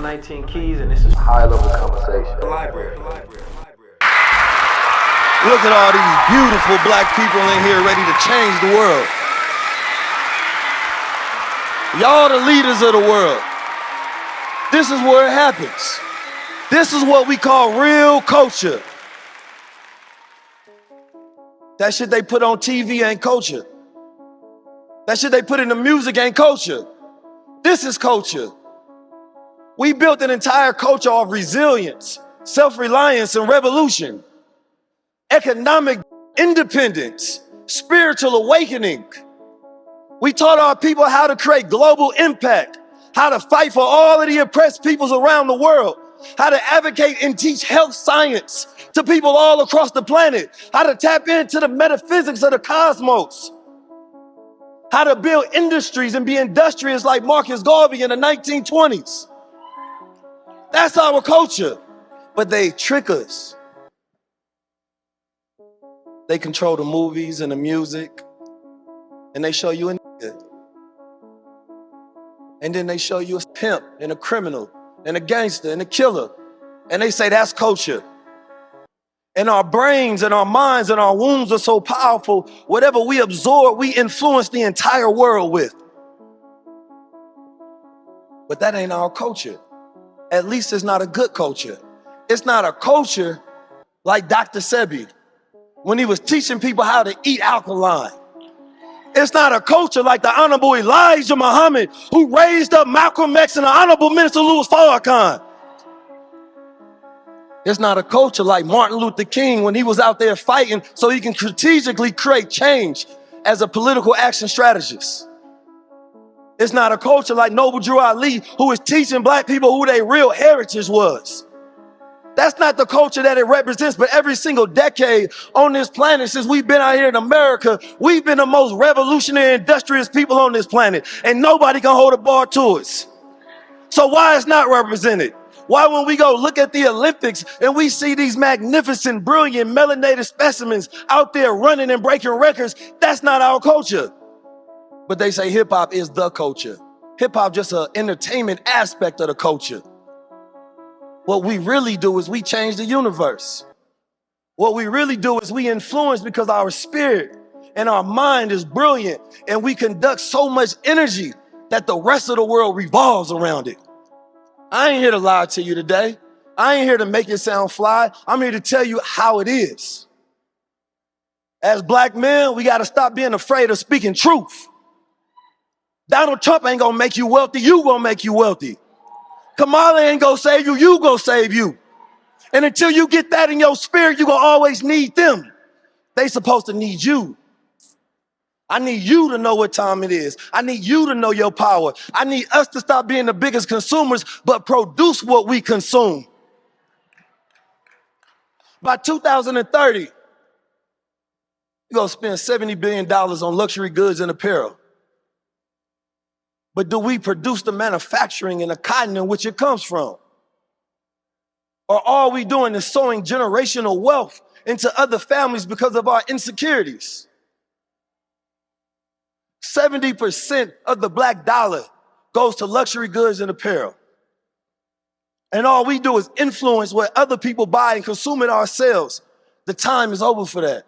19 keys, and this is high-level conversation. Library. Look at all these beautiful black people in here ready to change the world. Y'all the leaders of the world. This is where it happens. This is what we call real culture. That shit they put on TV ain't culture. That shit they put in the music ain't culture. This is culture. We built an entire culture of resilience, self-reliance, and revolution. Economic independence, spiritual awakening. We taught our people how to create global impact, how to fight for all of the oppressed peoples around the world, how to advocate and teach health science to people all across the planet, how to tap into the metaphysics of the cosmos, how to build industries and be industrious like Marcus Garvey in the 1920s. That's our culture. But they trick us. They control the movies and the music, and they show you a nigga. And then they show you a pimp and a criminal and a gangster and a killer. And they say that's culture. And our brains and our minds and our wombs are so powerful, whatever we absorb, we influence the entire world with. But that ain't our culture. At least it's not a good culture. It's not a culture like Dr. Sebi when he was teaching people how to eat alkaline. It's not a culture like the Honorable Elijah Muhammad who raised up Malcolm X and the Honorable Minister Louis Farrakhan. It's not a culture like Martin Luther King when he was out there fighting so he can strategically create change as a political action strategist. It's not a culture like Noble Drew Ali who is teaching black people who their real heritage was. That's not the culture that it represents, but every single decade on this planet since we've been out here in America, we've been the most revolutionary, industrious people on this planet, and nobody can hold a bar to us. So why is not represented? Why when we go look at the Olympics and we see these magnificent, brilliant, melanated specimens out there running and breaking records, that's not our culture. But they say hip hop is the culture. Hip hop just an entertainment aspect of the culture. What we really do is we change the universe. What we really do is we influence because our spirit and our mind is brilliant and we conduct so much energy that the rest of the world revolves around it. I ain't here to lie to you today. I ain't here to make it sound fly. I'm here to tell you how it is. As black men, we got to stop being afraid of speaking truth. Donald Trump ain't gonna make you wealthy, you gonna make you wealthy. Kamala ain't gonna save you, you gonna save you. And until you get that in your spirit, you gonna always need them. They supposed to need you. I need you to know what time it is. I need you to know your power. I need us to stop being the biggest consumers, but produce what we consume. By 2030, you're gonna spend $70 billion on luxury goods and apparel. But do we produce the manufacturing and the cotton in which it comes from? Or all we doing is sowing generational wealth into other families because of our insecurities? 70% of the black dollar goes to luxury goods and apparel. And all we do is influence what other people buy and consume it ourselves. The time is over for that.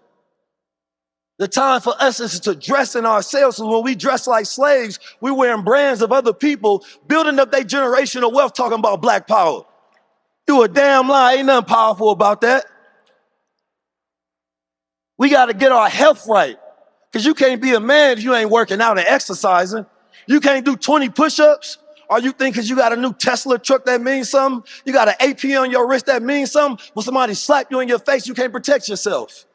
The time for us is to dress in ourselves. So when we dress like slaves, we're wearing brands of other people, building up their generational wealth, talking about black power. You a damn lie. Ain't nothing powerful about that. We got to get our health right. Because you can't be a man if you ain't working out and exercising. You can't do 20 push-ups. Or you think because you got a new Tesla truck that means something? You got an AP on your wrist that means something? When somebody slap you in your face, you can't protect yourself.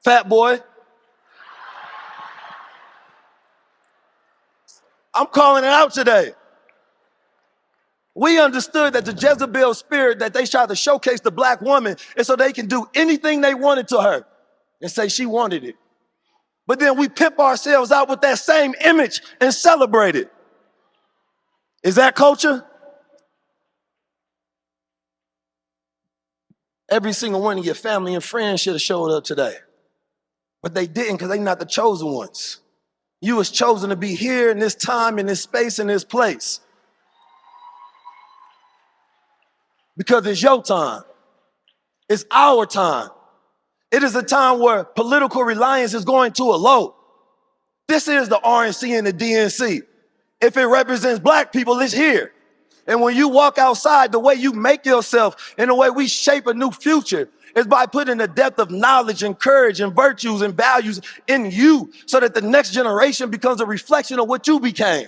Fat boy. I'm calling it out today. We understood that the Jezebel spirit that they tried to showcase the black woman is so they can do anything they wanted to her and say she wanted it. But then we pimp ourselves out with that same image and celebrate it. Is that culture? Every single one of your family and friends should have showed up today. But they didn't because they're not the chosen ones. You was chosen to be here in this time, in this space, in this place. because it's your time. It's our time. It is a time where political reliance is going to a low. This is the RNC and the DNC. If it represents black people, it's here. And when you walk outside, the way you make yourself and the way we shape a new future is by putting the depth of knowledge and courage and virtues and values in you so that the next generation becomes a reflection of what you became.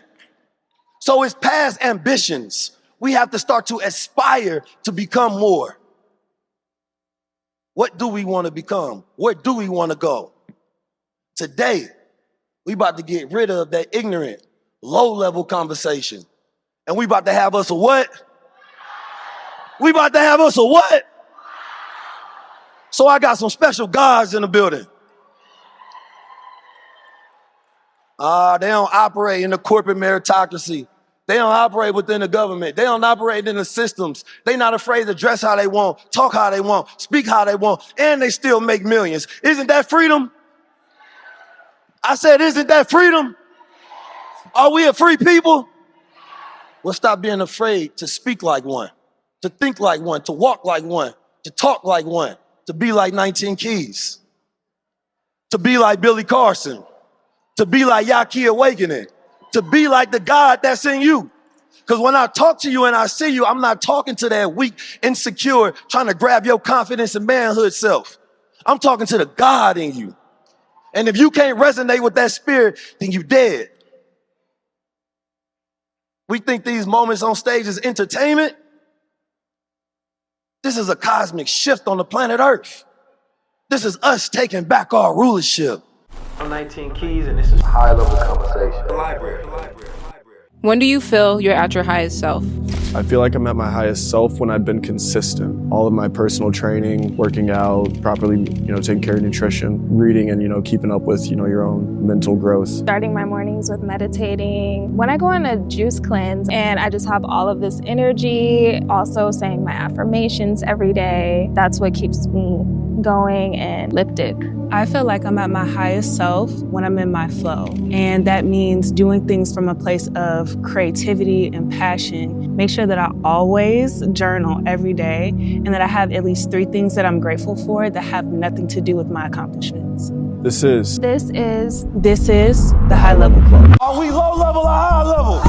So it's past ambitions. We have to start to aspire to become more. What do we want to become? Where do we want to go? Today, we about to get rid of that ignorant, low-level conversation. And we about to have us a what? We about to have us a what? So I got some special guards in the building. They don't operate in the corporate meritocracy. They don't operate within the government. They don't operate in the systems. They're not afraid to dress how they want, talk how they want, speak how they want, and they still make millions. Isn't that freedom? I said, isn't that freedom? Are we a free people? Well, stop being afraid to speak like one, to think like one, to walk like one, to talk like one, to be like 19 Keys, to be like Billy Carson, to be like Yaki Awakening, to be like the God that's in you. Because when I talk to you and I see you, I'm not talking to that weak, insecure, trying to grab your confidence and manhood self. I'm talking to the God in you. And if you can't resonate with that spirit, then you dead. We think these moments on stage is entertainment. This is a cosmic shift on the planet Earth. This is us taking back our rulership. I'm 19 Keys, and this is high-level conversation. The library. When do you feel you're at your highest self? I feel like I'm at my highest self when I've been consistent. All of my personal training, working out, properly, taking care of nutrition, reading and, keeping up with, your own mental growth. Starting my mornings with meditating. When I go on a juice cleanse and I just have all of this energy, also saying my affirmations every day, that's what keeps me going and lifted. I feel like I'm at my highest self when I'm in my flow. And that means doing things from a place of creativity and passion. Make sure that I always journal every day and that I have at least 3 things that I'm grateful for that have nothing to do with my accomplishments. This is the High Level Club. Are we low level or high level?